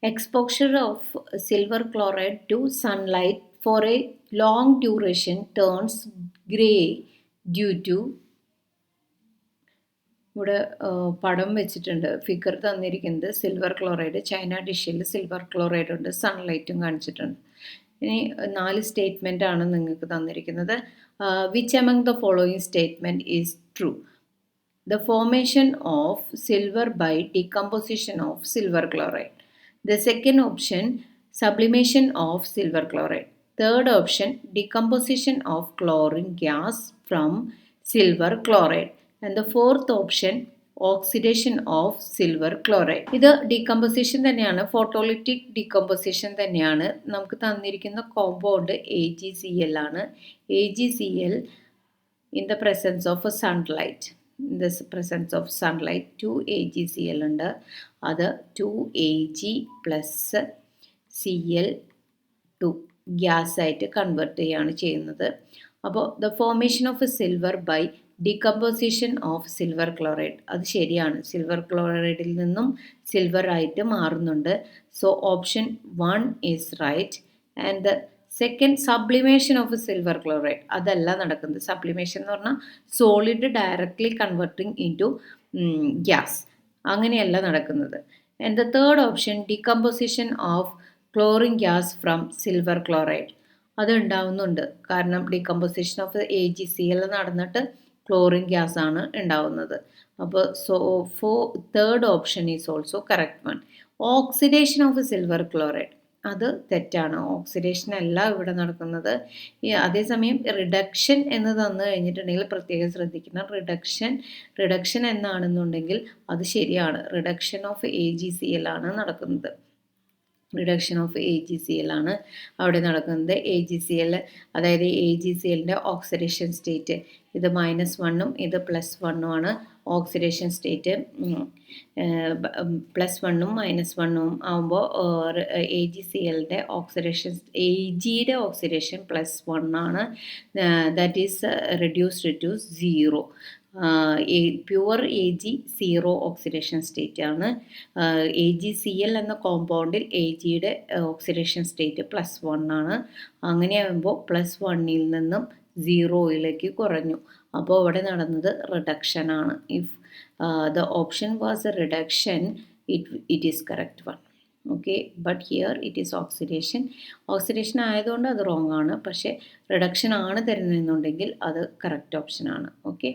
Exposure of silver chloride to sunlight for a long duration turns gray due to ഇവിടെ പടം വെച്ചിട്ടുണ്ട്. Figure തന്നിരിക്കുന്നത് silver chloride, China ഡിഷിൽ silver chloride ഉണ്ട്, സൺലൈറ്റും കാണിച്ചിട്ടുണ്ട്. ഇനി 4 സ്റ്റേറ്റ്മെൻ്റ് ആണ് നിങ്ങൾക്ക് തന്നിരിക്കുന്നത്. Which among the following statement is true? The formation of silver by decomposition of silver chloride. The second option, sublimation of silver chloride. Third option, decomposition of chlorine gas from silver chloride. And the fourth option, oxidation of silver chloride. ഇത് decomposition തന്നെയാണ്, photolytic decomposition തന്നെയാണ്. നമുക്ക് തന്നിരിക്കുന്ന compound AgCl ആണ്. AgCl in the presence of sunlight, in the presence of sunlight 2 AgCl ഉണ്ട്. അത് 2Ag plus Cl2 gas ആയിട്ട് convert ചെയ്യുകയാണ് ചെയ്യുന്നത്. അപ്പോൾ the formation of silver by decomposition of silver chloride, അത് ശരിയാണ്. സിൽവർ ക്ലോറൈഡിൽ നിന്നും സിൽവർ ആയിട്ട് മാറുന്നുണ്ട്. So option 1 is right. And the second, sublimation of silver chloride, അതല്ല നടക്കുന്നത്. സബ്ലിമേഷൻ എന്ന് പറഞ്ഞാൽ solid directly converting in to gas, അങ്ങനെയല്ല നടക്കുന്നത്. And the third option, decomposition of chlorine gas from silver chloride, അത് ഉണ്ടാവുന്നുണ്ട്. കാരണം ഡീകമ്പോസിഷൻ ഓഫ് AgCl നടന്നിട്ട് ക്ലോറിൻ ഗ്യാസ് ആണ് ഉണ്ടാവുന്നത്. അപ്പോൾ third option is also correct one. Oxidation of silver chloride, അത് തെറ്റാണ്. ഓക്സിഡേഷൻ അല്ല ഇവിടെ നടക്കുന്നത്. അതേസമയം റിഡക്ഷൻ എന്ന് തന്നു കഴിഞ്ഞിട്ടുണ്ടെങ്കിൽ പ്രത്യേകം ശ്രദ്ധിക്കണം. റിഡക്ഷൻ എന്നാണെന്നുണ്ടെങ്കിൽ അത് ശരിയാണ്. റിഡക്ഷൻ ഓഫ് AgCl ആണ് നടക്കുന്നത്. റിഡക്ഷൻ ഓഫ് AgCl ആണ് അവിടെ നടക്കുന്നത്. AgCl, അതായത് AgClൻ്റെ ഓക്സിഡേഷൻ സ്റ്റേറ്റ് ഇത് -1ഉം ഇത് +1ഉം ആണ്. ഓക്സിഡേഷൻ സ്റ്റേറ്റ് +1ഉം -1ഉം ആകുമ്പോൾ AgClൻ്റെ ഓക്സിഡേഷൻ, Agയുടെ ഓക്സിഡേഷൻ +1 ആണ്. That is reduced to 0. Pure Ag 0 oxidation state ആണ്. AgCl എന്ന കോമ്പൗണ്ടിൽ Agയുടെ ഓക്സിഡേഷൻ സ്റ്റേറ്റ് +1 ആണ്. അങ്ങനെയാകുമ്പോൾ +1ൽ നിന്നും 0യിലേക്ക് കുറഞ്ഞു. അപ്പോൾ ഇവിടെ നടന്നത് റിഡക്ഷൻ ആണ്. If the option was A reduction, it is correct one. Okay, but here it is oxidation. Oxidation ആയതുകൊണ്ട് അത് റോങ് ആണ്. പക്ഷേ റിഡക്ഷൻ ആണ് തരുന്നതെന്നുണ്ടെങ്കിൽ അത് കറക്റ്റ് ഓപ്ഷൻ ആണ്. ഓക്കെ.